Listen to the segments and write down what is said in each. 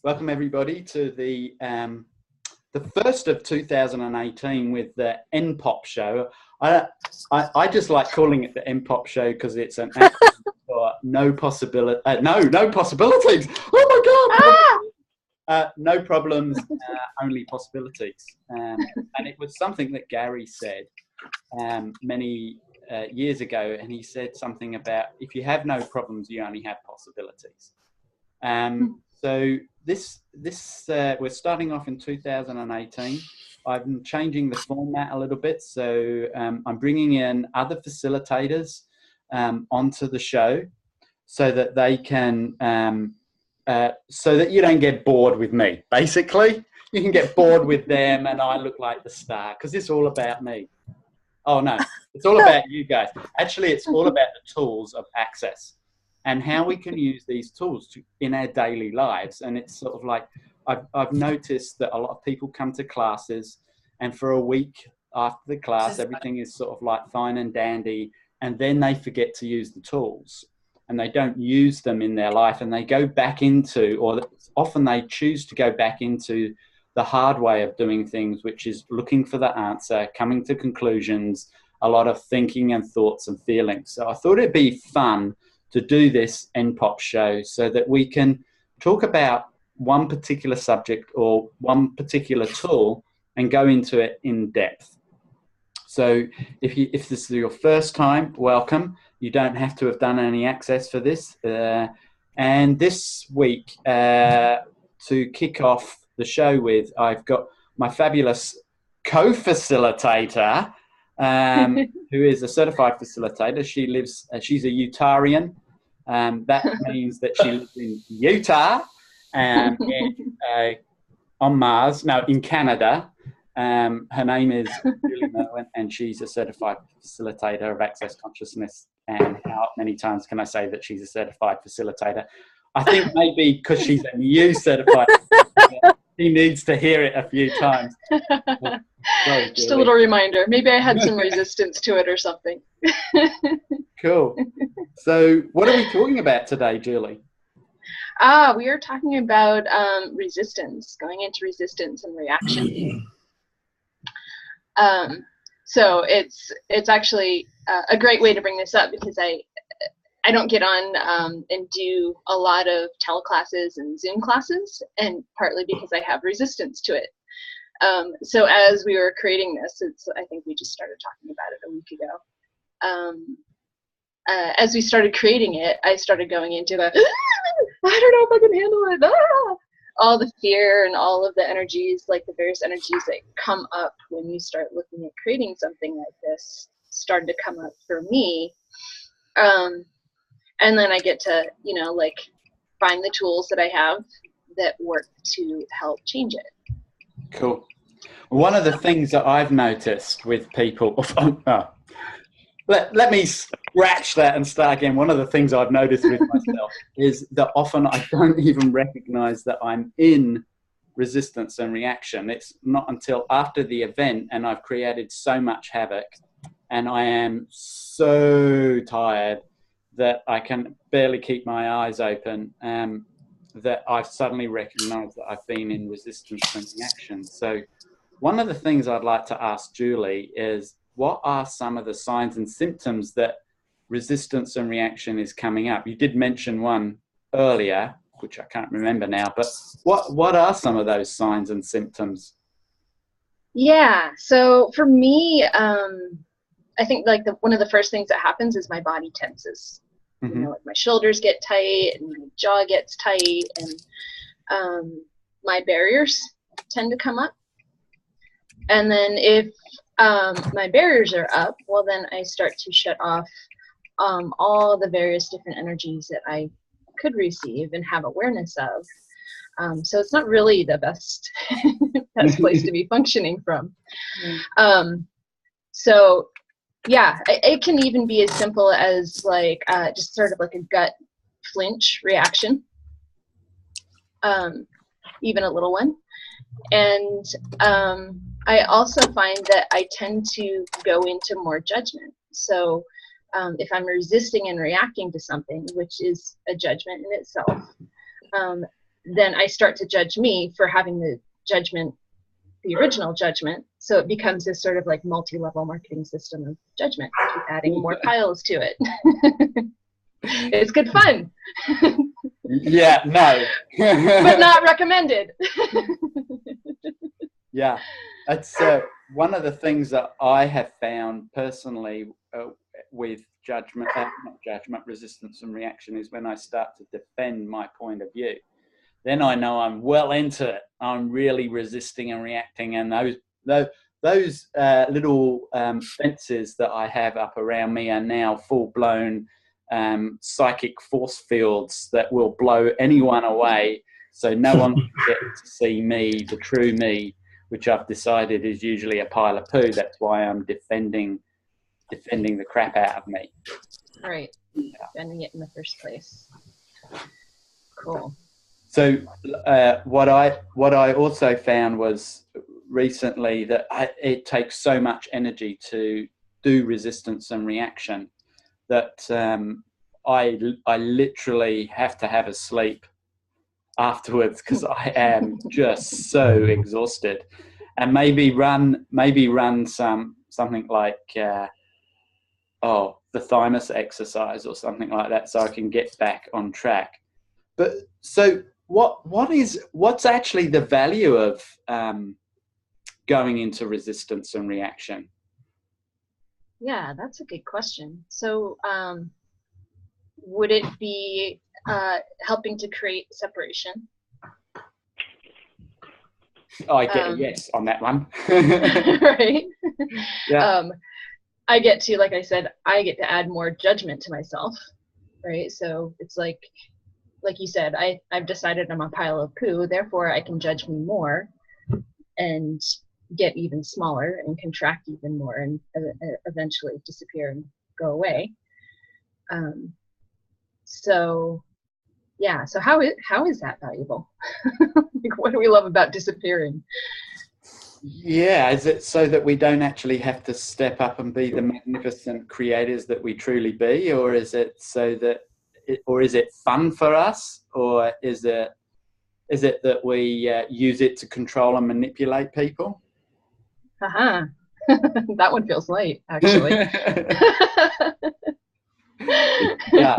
Welcome everybody to the first of 2018 with the NPOP show. I just like calling it the NPOP show because it's an acronym for no possibility, no possibilities. Oh my God! No problems, only possibilities. And it was something that Gary said many years ago, and he said something about if you have no problems, you only have possibilities. So this we're starting off in 2018. I'm changing the format a little bit, so I'm bringing in other facilitators onto the show so that they can so that you don't get bored with me. Basically, you can get bored with them, and I look like the star because it's all about me. Oh no, it's all about you guys. Actually, it's all about the tools of access and how we can use these tools in our daily lives. And it's sort of like, I've noticed that a lot of people come to classes and for a week after the class, everything is sort of like fine and dandy. And then they forget to use the tools and they don't use them in their life. And they go back into, or often they choose to go back into the hard way of doing things, which is looking for the answer, coming to conclusions, a lot of thinking and thoughts and feelings. So I thought it'd be fun to do this NPOP show so that we can talk about one particular subject or one particular tool and go into it in depth. So if this is your first time, welcome. You don't have to have done any access for this. And this week, to kick off the show with, I've got my fabulous co-facilitator, who is a certified facilitator. She's a Utarian. That means that she lives in Utah, on Mars, no, in Canada. Her name is Julie Merwin, and she's a certified facilitator of Access Consciousness. And how many times can I say that she's a certified facilitator? I think maybe because she's a new certified facilitator, he needs to hear it a few times. Sorry, just a little reminder. Maybe I had some resistance to it or something. Cool. So what are we talking about today, Julie? We are talking about resistance, going into resistance and reaction. So it's actually a great way to bring this up because I don't get on and do a lot of teleclasses and Zoom classes, and partly because I have resistance to it. So as we were creating this, I think we just started talking about it a week ago. As we started creating it, I started going into the, I don't know if I can handle it. All the fear and all of the energies, like the various energies that come up when you start looking at creating something like this, started to come up for me. And then I get to, like find the tools that I have that work to help change it. Cool. One of the things that I've noticed with people, let me scratch that and start again. One of the things I've noticed with myself is that often I don't even recognize that I'm in resistance and reaction. It's not until after the event and I've created so much havoc and I am so tired that I can barely keep my eyes open, that I've suddenly recognized that I've been in resistance and reaction. So one of the things I'd like to ask Julie is, what are some of the signs and symptoms that resistance and reaction is coming up? You did mention one earlier, which I can't remember now, but what are some of those signs and symptoms? Yeah, so for me, I think like one of the first things that happens is my body tenses. Mm-hmm. Like my shoulders get tight and my jaw gets tight, and my barriers tend to come up. And then if my barriers are up, well, then I start to shut off all the various different energies that I could receive and have awareness of. So it's not really the best place to be functioning from. So yeah, it can even be as simple as like just sort of like a gut flinch reaction, even a little one. And I also find that I tend to go into more judgment. So if I'm resisting and reacting to something, which is a judgment in itself, then I start to judge me for having the original judgment. So it becomes this sort of like multi-level marketing system of judgment. Keep adding more piles to it. It's good fun. Yeah, no. But not recommended. Yeah, it's one of the things that I have found personally with resistance and reaction is when I start to defend my point of view. Then I know I'm well into it. I'm really resisting and reacting, and those little fences that I have up around me are now full-blown psychic force fields that will blow anyone away. So no one can get to see me, the true me, which I've decided is usually a pile of poo. That's why I'm defending the crap out of me. Right, defending it in the first place. Cool. So what I also found was recently that it takes so much energy to do resistance and reaction that I literally have to have a sleep afterwards because I am just so exhausted, and maybe run something like the thymus exercise or something like that, so I can get back on track. But so what's actually the value of going into resistance and reaction? Yeah, that's a good question. So would it be helping to create separation? I get a yes on that one. Right. Yeah. I get to, like I said, I get to add more judgment to myself, right? So it's like you said, I've decided I'm a pile of poo, therefore I can judge me more and get even smaller and contract even more and eventually disappear and go away. So yeah, so how is that valuable? Like, what do we love about disappearing? Yeah, is it so that we don't actually have to step up and be the magnificent creators that we truly be, or is it so that, or is it fun for us, or is it that we use it to control and manipulate people? Haha, that one feels light, actually. Yeah.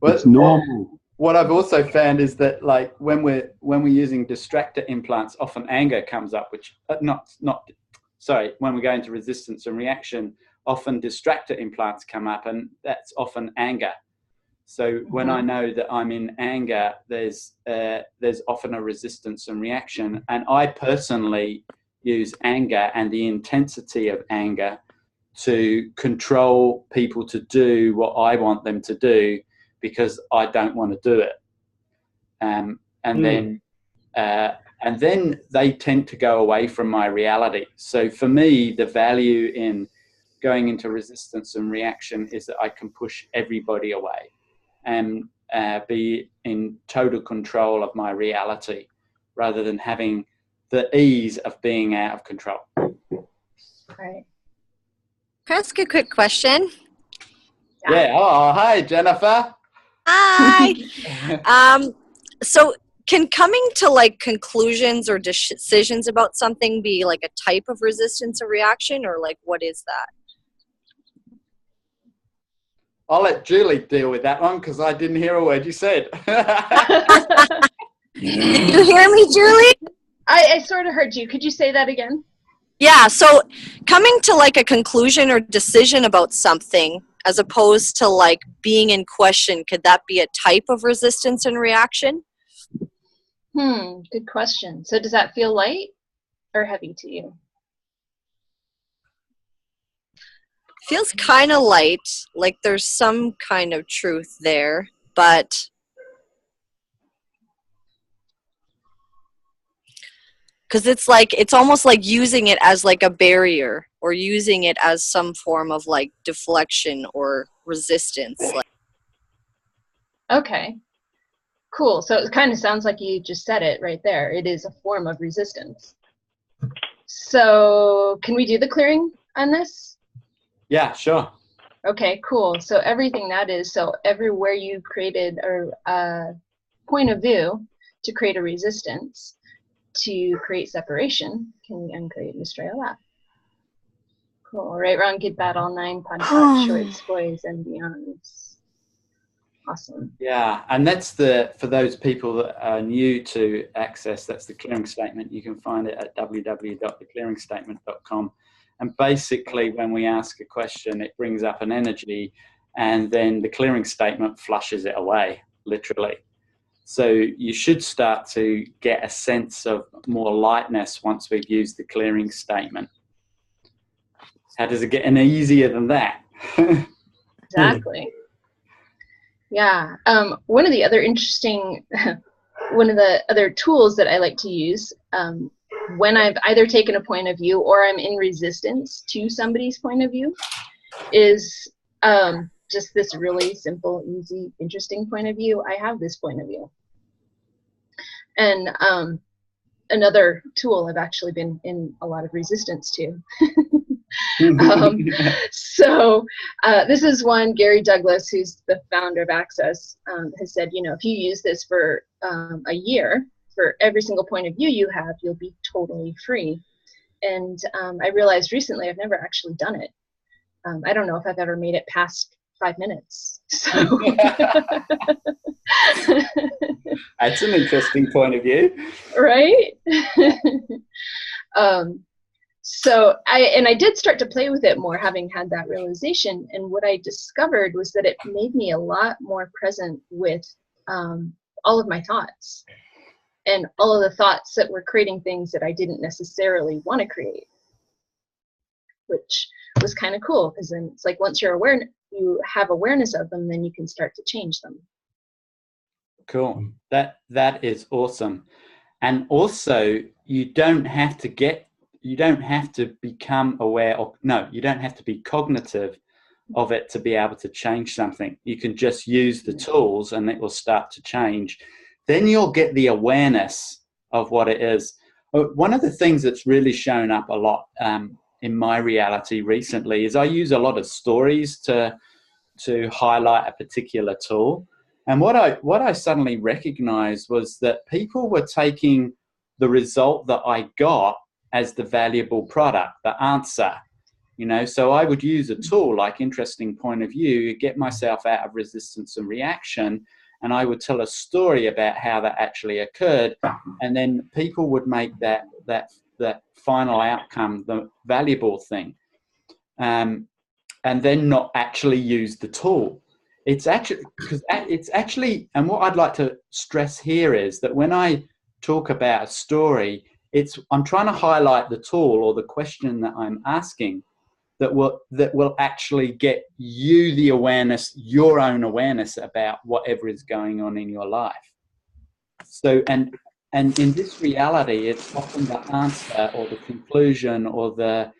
Well, it's normal. What I've also found is that, like, when we're using distractor implants, often anger comes up, which when we go into resistance and reaction, often distractor implants come up, and that's often anger. So when I know that I'm in anger, there's often a resistance and reaction, and I personally use anger and the intensity of anger to control people to do what I want them to do, because I don't want to do it. And then they tend to go away from my reality. So for me, the value in going into resistance and reaction is that I can push everybody away and be in total control of my reality, rather than having the ease of being out of control. Right. Can I ask a quick question? Yeah. Oh, hi, Jennifer. Hi. So can coming to like conclusions or decisions about something be like a type of resistance or reaction, or like what is that? I'll let Julie deal with that one because I didn't hear a word you said. Did you hear me, Julie? I sort of heard you. Could you say that again? Yeah, so coming to like a conclusion or decision about something as opposed to like being in question, could that be a type of resistance and reaction? Good question. So does that feel light or heavy to you? Feels kind of light, like there's some kind of truth there, but because it's almost like using it as like a barrier or using it as some form of like deflection or resistance. Okay, cool. So it kind of sounds like you just said it right there. It is a form of resistance. So can we do the clearing on this? Yeah, sure. Okay, cool. So everything that is, so everywhere you created a point of view to create a resistance to create separation. Can we uncreate Mr. Lab? Cool. Right, wrong, good, bad, all nine, pod, shorts, boys, and beyonds. Awesome. Yeah, and that's for those people that are new to Access, that's the clearing statement. You can find it at www.theclearingstatement.com. And basically, when we ask a question, it brings up an energy, and then the clearing statement flushes it away, literally. So you should start to get a sense of more lightness once we've used the clearing statement. How does it get any easier than that? Exactly. Yeah. One of the other tools that I like to use when I've either taken a point of view or I'm in resistance to somebody's point of view is just this really simple, easy, interesting point of view. I have this point of view. And another tool I've actually been in a lot of resistance to. So this is one, Gary Douglas, who's the founder of Access, has said, if you use this for a year, for every single point of view you have, you'll be totally free. And I realized recently I've never actually done it. I don't know if I've ever made it past 5 minutes. So. That's an interesting point of view. Right? So I did start to play with it more, having had that realization. And what I discovered was that it made me a lot more present with all of my thoughts and all of the thoughts that were creating things that I didn't necessarily want to create, which was kind of cool, because then it's like once you have awareness of them, then you can start to change them. Cool. That is awesome. And also, you don't have to become aware of, you don't have to be cognitive of it to be able to change something. You can just use the tools and it will start to change. Then you'll get the awareness of what it is. One of the things that's really shown up a lot in my reality recently is I use a lot of stories to highlight a particular tool. And what I suddenly recognized was that people were taking the result that I got as the valuable product, the answer. So I would use a tool like interesting point of view, get myself out of resistance and reaction, and I would tell a story about how that actually occurred, and then people would make that final outcome the valuable thing, and then not actually use the tool. It's actually, and what I'd like to stress here is that when I talk about a story, I'm trying to highlight the tool or the question that I'm asking that will actually get you the awareness, your own awareness about whatever is going on in your life. So, and in this reality, it's often the answer or the conclusion or the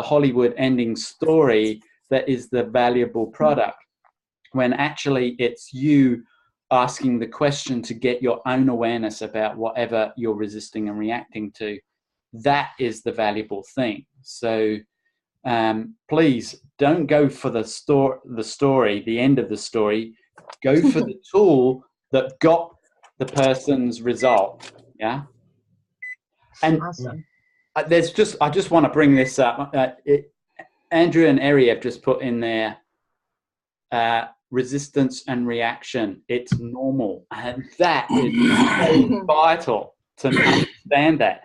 Hollywood ending story that is the valuable product, when actually it's you asking the question to get your own awareness about whatever you're resisting and reacting to. That is the valuable thing. So please don't go for the story, the end of the story. Go for the tool that got the person's result. Yeah. And awesome. I just want to bring this up. Andrew and Eri have just put in there resistance and reaction. It's normal, and that is so vital to understand. That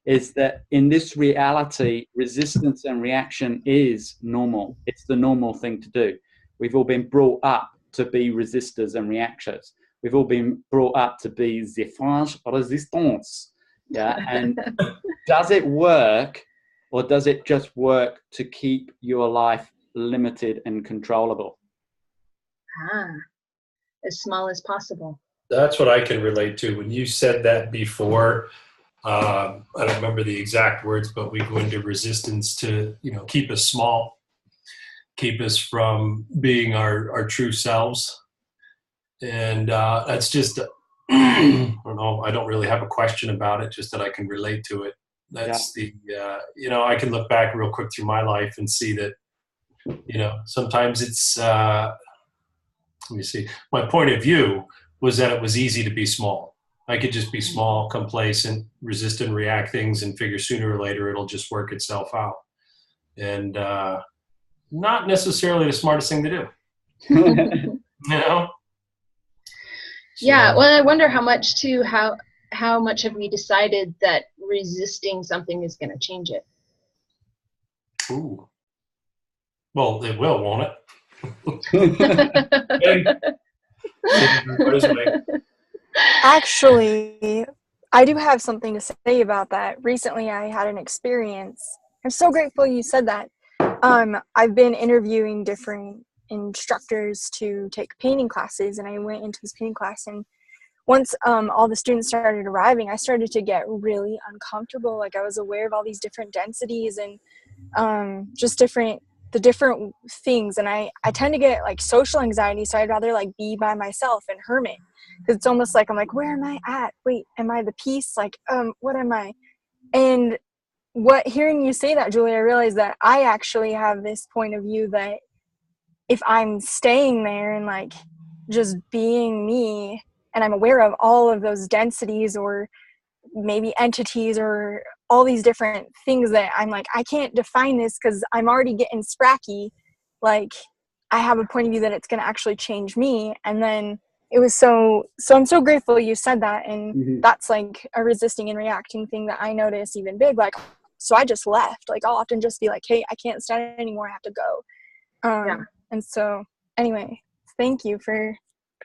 is that in this reality, resistance and reaction is normal. It's the normal thing to do. We've all been brought up to be resistors and reactors. We've all been brought up to be the French resistance. Yeah, and does it work, or does it just work to keep your life limited and controllable? As small as possible. That's what I can relate to. When you said that before, I don't remember the exact words, but we go into resistance to, keep us small, keep us from being our true selves. And that's just, I don't know, I don't really have a question about it, just that I can relate to it. That's I can look back real quick through my life and see that, sometimes it's, let me see. My point of view was that it was easy to be small. I could just be small, complacent, resist and react things and figure sooner or later it'll just work itself out. And not necessarily the smartest thing to do, you know? Yeah, So, well, I wonder how much have we decided that resisting something is going to change it? ooh. Well, it will, won't it? What is it? Actually, I do have something to say about that. Recently, I had an experience. I'm so grateful you said that. I've been interviewing different instructors to take painting classes, and I went into this painting class, and once all the students started arriving, I started to get really uncomfortable. Like, I was aware of all these different densities and just the different things, and I tend to get like social anxiety, so I'd rather like be by myself and hermit, because it's almost like I'm like, where am I at? Wait, am I the piece? Like, what am I? And hearing you say that, Julie, I realized that I actually have this point of view that if I'm staying there and like just being me, and I'm aware of all of those densities or maybe entities or all these different things that I'm like, I can't define this because I'm already getting spracky. Like, I have a point of view that it's going to actually change me. And then it was so I'm so grateful you said that. And that's like a resisting and reacting thing that I notice even big. Like, so I just left. Like, I'll often just be like, hey, I can't stand anymore. I have to go. Yeah. And so anyway, thank you for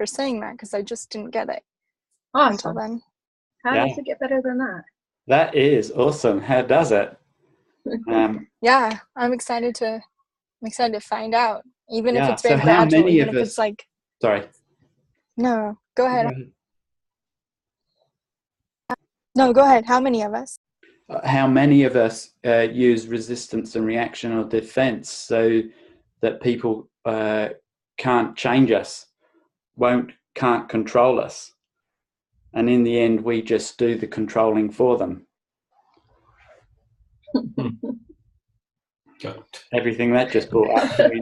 saying that, because I just didn't get it until Awesome. then. How Yeah. does it get better than that? That is awesome. How does it? Yeah, I'm excited to find out, even if Yeah, it's very so how gradual, many even of if us- it's like, Sorry. no, go ahead. No, go ahead. How many of us? How many of us use resistance and reaction or defense so that people can't change us, can't control us, and in the end we just do the controlling for them? Everything that just brought up for me.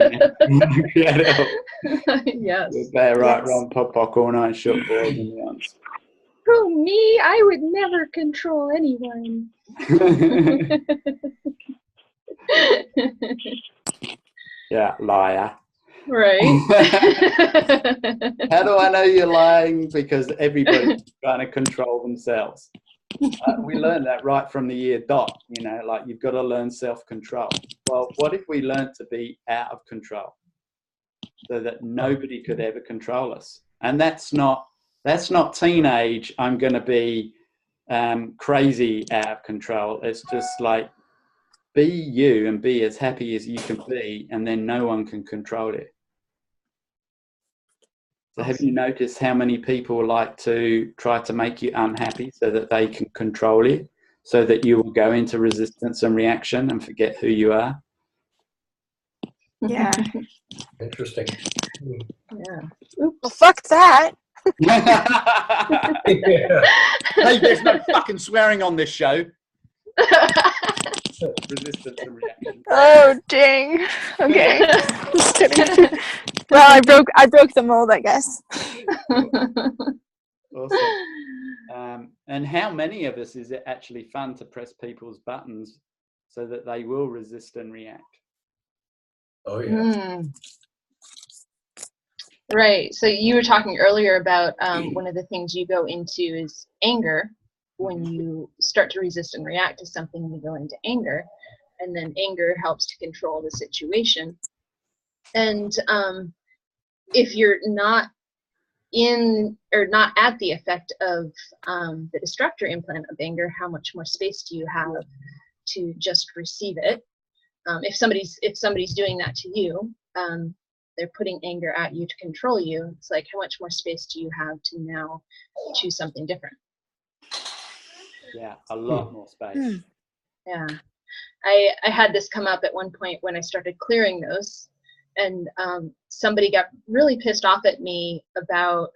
Yes. Bear, right, Yes. wrong, pop, pock, all night, short boys and yawns. Who, me? I would never control anyone. Yeah, liar. Right. How do I know you're lying? Because everybody's trying to control themselves. We learned that right from the year dot, like you've got to learn self-control. Well, what if we learned to be out of control so that nobody could ever control us? And that's not teenage, I'm going to be crazy out of control. It's just like, be you and be as happy as you can be, and then no one can control it. So have you noticed how many people like to try to make you unhappy so that they can control you, so that you will go into resistance and reaction and forget who you are? Yeah. Interesting. Yeah. Well, fuck that. Hey, there's no fucking swearing on this show. Resistance and reaction. Oh, dang. Okay. Just kidding. Well, I broke the mold, I guess. Awesome. And how many of us is it actually fun to press people's buttons so that they will resist and react? Oh, yeah. Right. So you were talking earlier about one of the things you go into is anger. When you start to resist and react to something, you go into anger, and then anger helps to control the situation. And if you're not in or not at the effect of the destructor implant of anger, how much more space do you have to just receive it? If somebody's doing that to you, they're putting anger at you to control you. It's like, how much more space do you have to now choose something different? Yeah, a lot more space. Yeah. I had this come up at one point when I started clearing those, and somebody got really pissed off at me about,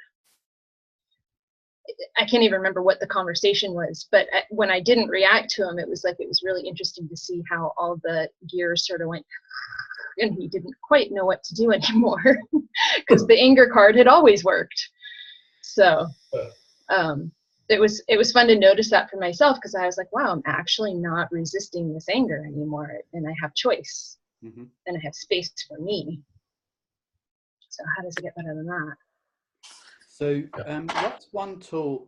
I can't even remember what the conversation was, but when I didn't react to him, it was really interesting to see how all the gears sort of went, and he didn't quite know what to do anymore because the anger card had always worked. So it was fun to notice that for myself, because I was like, wow, I'm actually not resisting this anger anymore, and I have choice, Mm-hmm. and I have space for me. So how does it get better than that? So what's one tool,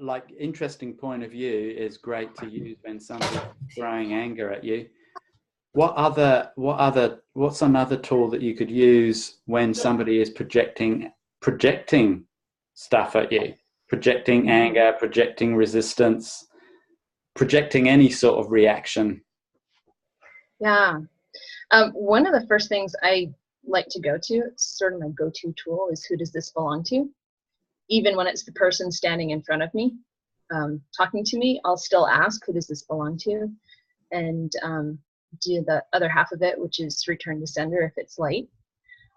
like interesting point of view is great to use when somebody's throwing anger at you. What's another tool that you could use when somebody is projecting stuff at you, projecting anger, projecting resistance, projecting any sort of reaction? Yeah. One of the first things I like to go to, it's sort of my go-to tool, is who does this belong to? Even when it's the person standing in front of me, talking to me, I'll still ask, who does this belong to? And do the other half of it, which is return to sender if it's light.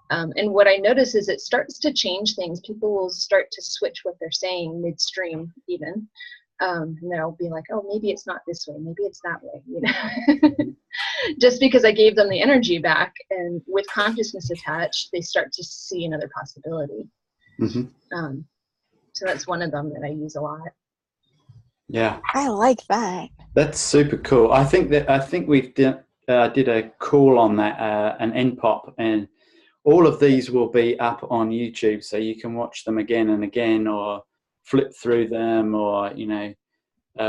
And what I notice is it starts to change things. People will start to switch what they're saying midstream even. And they'll be like, oh, maybe it's not this way, maybe it's that way, you know. Just because I gave them the energy back, and with consciousness attached, they start to see another possibility. Mm-hmm. So that's one of them that I use a lot. Yeah, I like that. that's super cool. I think we've did a call on that, an NPOP, and all of these will be up on YouTube, so you can watch them again and again, or flip through them, or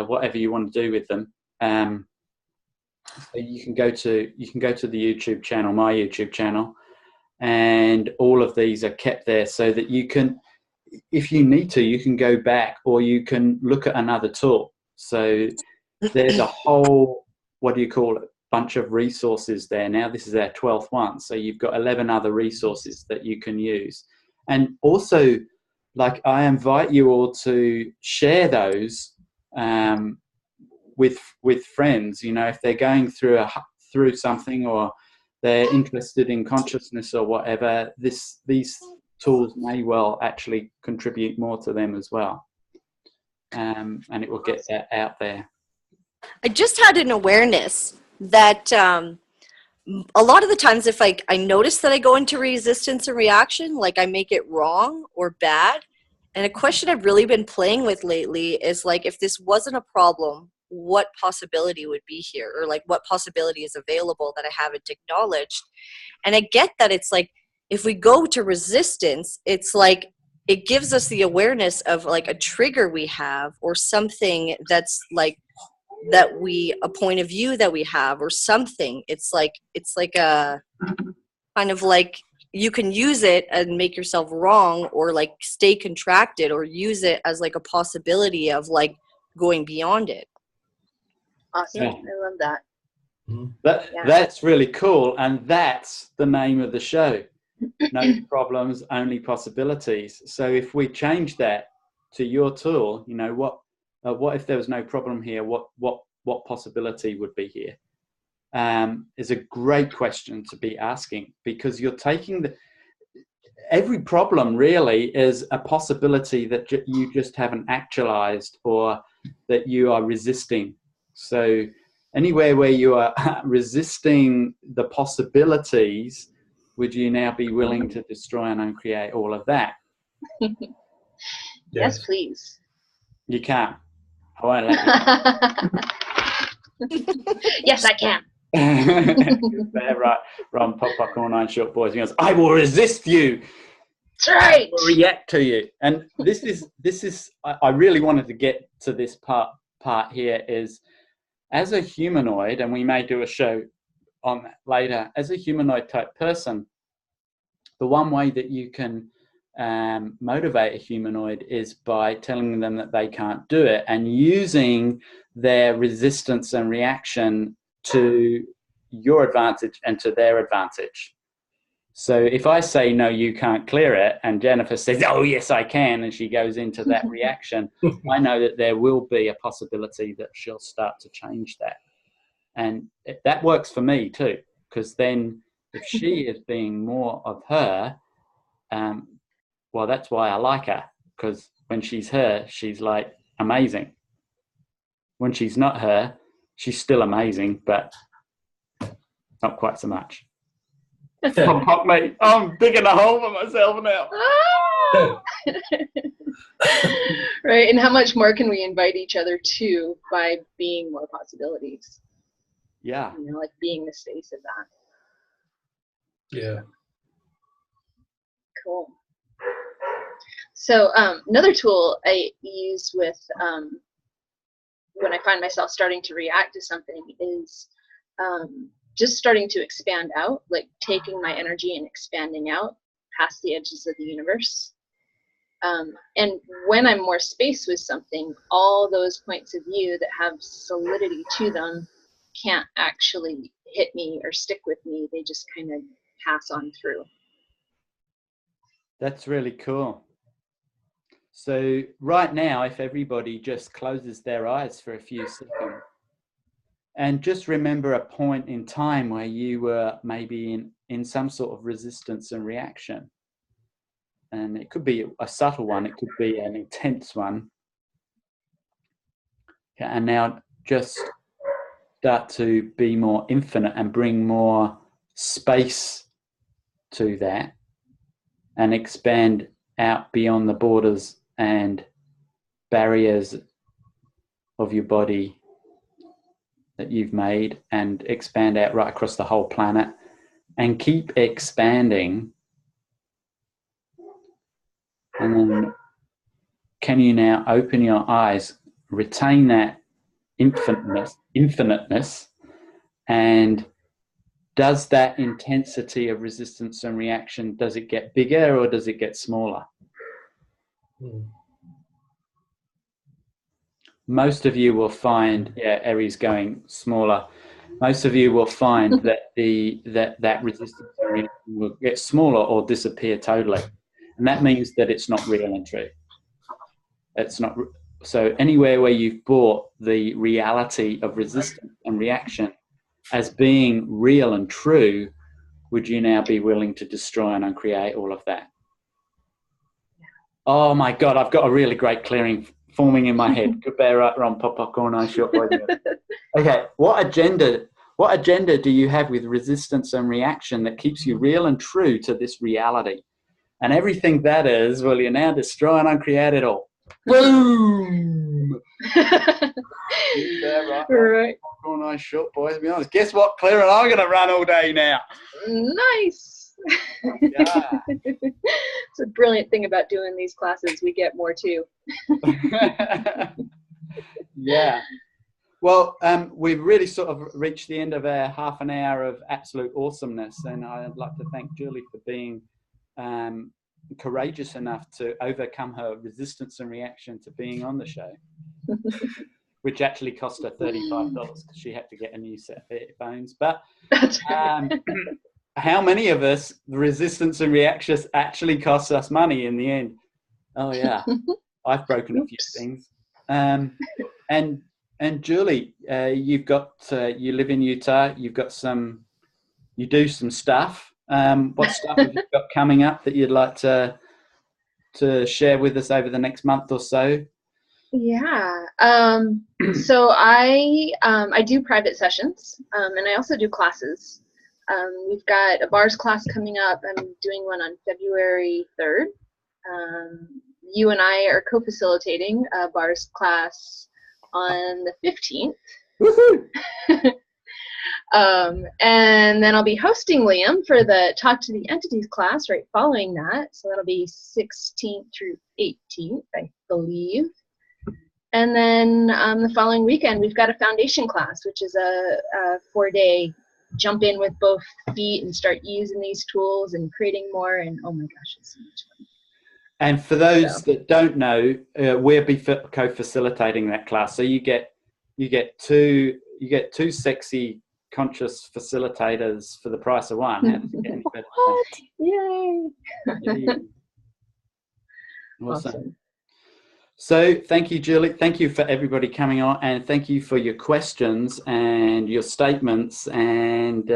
whatever you want to do with them. So you can go to the YouTube channel, my YouTube channel, and all of these are kept there so that you can, if you need to, you can go back, or you can look at another tool. So there's a whole, what do you call it, bunch of resources there. Now this is our 12th one, so you've got 11 other resources that you can use. And also, like, I invite you all to share those with friends. If they're going through something, or they're interested in consciousness or whatever, these tools may well actually contribute more to them as well, and it will get that out there. I just had an awareness that a lot of the times if I notice that I go into resistance and reaction, like I make it wrong or bad. And a question I've really been playing with lately is, like, if this wasn't a problem, what possibility would be here? Or like, what possibility is available that I haven't acknowledged? And I get that it's like, if we go to resistance, it's like, it gives us the awareness of like a trigger we have, or something that's like, a point of view that we have, or something. It's like a kind of like, you can use it and make yourself wrong, or like stay contracted, or use it as like a possibility of like going beyond it. Awesome. Yeah. I love that. That's really cool, and that's the name of the show. No problems, only possibilities. So if we change that to your tool, what if there was no problem here? What possibility would be here? Is a great question to be asking, because you're taking every problem really is a possibility that you just haven't actualized, or that you are resisting. So anywhere where you are resisting the possibilities, would you now be willing to destroy and uncreate all of that? Yes, please. You can't. I won't let you. Yes, I can. Right, Ron Pop All Nine Short Boys. He goes, I will resist you. That's right. I will react to you. And this is. I really wanted to get to this part here. Is, as a humanoid, and we may do a show on that later. As a humanoid type person, the one way that you can motivate a humanoid is by telling them that they can't do it, and using their resistance and reaction to your advantage and to their advantage. So if I say, no, you can't clear it, and Jennifer says, oh, yes, I can, and she goes into that reaction, I know that there will be a possibility that she'll start to change that. And that works for me too, because then if she is being more of her, well, that's why I like her, because when she's her, she's like amazing. When she's not her, she's still amazing, but not quite so much. Oh, fuck me. I'm digging a hole for myself now. Ah! Right, and how much more can we invite each other to by being more possibilities? Yeah. You know, like being the space of that. Yeah. Cool. So another tool I use with when I find myself starting to react to something is just starting to expand out, like taking my energy and expanding out past the edges of the universe. And when I'm more space with something, all those points of view that have solidity to them can't actually hit me or stick with me. They just kind of pass on through. That's really cool. So right now, if everybody just closes their eyes for a few seconds and just remember a point in time where you were maybe in some sort of resistance and reaction. And it could be a subtle one, it could be an intense one. Okay, and now just start to be more infinite and bring more space to that and expand out beyond the borders and barriers of your body that you've made, and expand out right across the whole planet and keep expanding. And then can you now open your eyes, retain that infiniteness, and does that intensity of resistance and reaction, does it get bigger or does it get smaller? Most of you will find, yeah, Eri's going smaller. Most of you will find that that resistance and reaction will get smaller or disappear totally. And that means that it's not real and true. It's not. So anywhere where you've bought the reality of resistance and reaction as being real and true, would you now be willing to destroy and uncreate all of that? Oh my God, I've got a really great clearing forming in my head. Goodbye, Ron, Papa, Corner, Short Boy. Okay, what agenda do you have with resistance and reaction that keeps you real and true to this reality? And everything that is, well, you now destroy and uncreate it all. Boom! Yeah, right. Nice short, boys. To be honest, guess what, Claire and I'm going to run all day now. Nice. Yeah. It's a brilliant thing about doing these classes. We get more too. Yeah. Well, we've really sort of reached the end of our half an hour of absolute awesomeness, and I'd like to thank Julie for being courageous enough to overcome her resistance and reaction to being on the show, which actually cost her $35 because she had to get a new set of earphones. But how many of us, the resistance and reactions actually costs us money in the end? Oh yeah, I've broken a few things. And Julie, you've got you live in Utah. You've got you do some stuff. What stuff have you got coming up that you'd like to share with us over the next month or so? Yeah. So I do private sessions, and I also do classes. We've got a bars class coming up. I'm doing one on February 3rd. You and I are co-facilitating a bars class on the 15th. Woohoo! And then I'll be hosting Liam for the Talk to the Entities class right following that. So that'll be 16th through 18th, I believe. And then the following weekend, we've got a foundation class, which is a 4-day jump in with both feet and start using these tools and creating more. And oh my gosh, it's so much fun. And for those that don't know, we'll be co-facilitating that class. So you get two sexy conscious facilitators for the price of one. How does it get any better? Yay! Yeah. Awesome. So thank you, Julie. Thank you for everybody coming on, and thank you for your questions and your statements and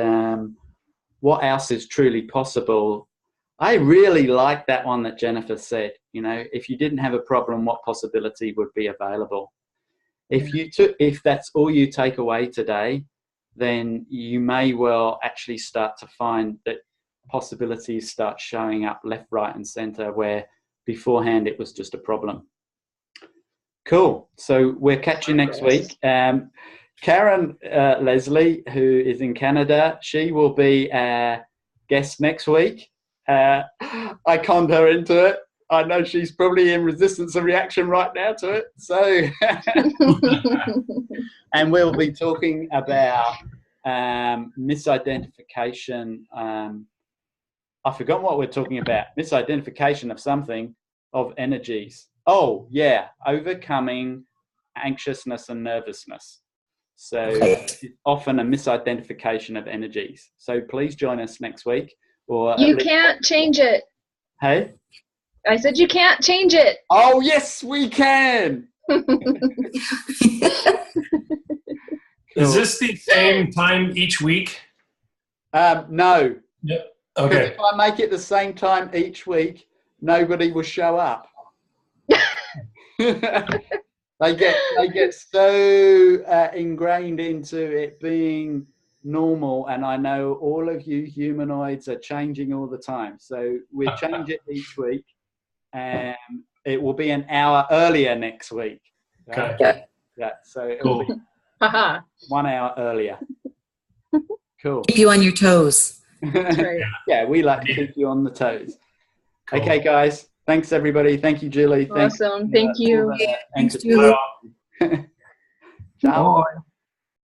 what else is truly possible. I really like that one that Jennifer said, you know, if you didn't have a problem, what possibility would be available? If that's all you take away today, then you may well actually start to find that possibilities start showing up left, right, and center, where beforehand it was just a problem. Cool. So we'll catch you next week. Karen Leslie, who is in Canada, she will be our guest next week. I conned her into it. I know she's probably in resistance and reaction right now to it. So, and we'll be talking about misidentification. I forgot what we're talking about. Misidentification of something, of energies. Oh, yeah, overcoming anxiousness and nervousness. So it's often a misidentification of energies. So please join us next week. Or you can't change it. Hey? I said you can't change it. Oh, yes, we can. Is this the same time each week? No. Yep. Because Okay. if I make it the same time each week, nobody will show up. They get so ingrained into it being normal, and I know all of you humanoids are changing all the time. So we'll change it each week, and it will be an hour earlier next week. Right? Okay. Yeah. So it will Cool. be Haha. 1 hour earlier. Cool. Keep you on your toes. That's right. Yeah, we like to keep you on the toes. Cool. Okay, guys. Thanks, everybody. Thank you, Julie. Thanks, Awesome. Thank you. for the Thanks, entertainment. Julie. Ciao. Bye.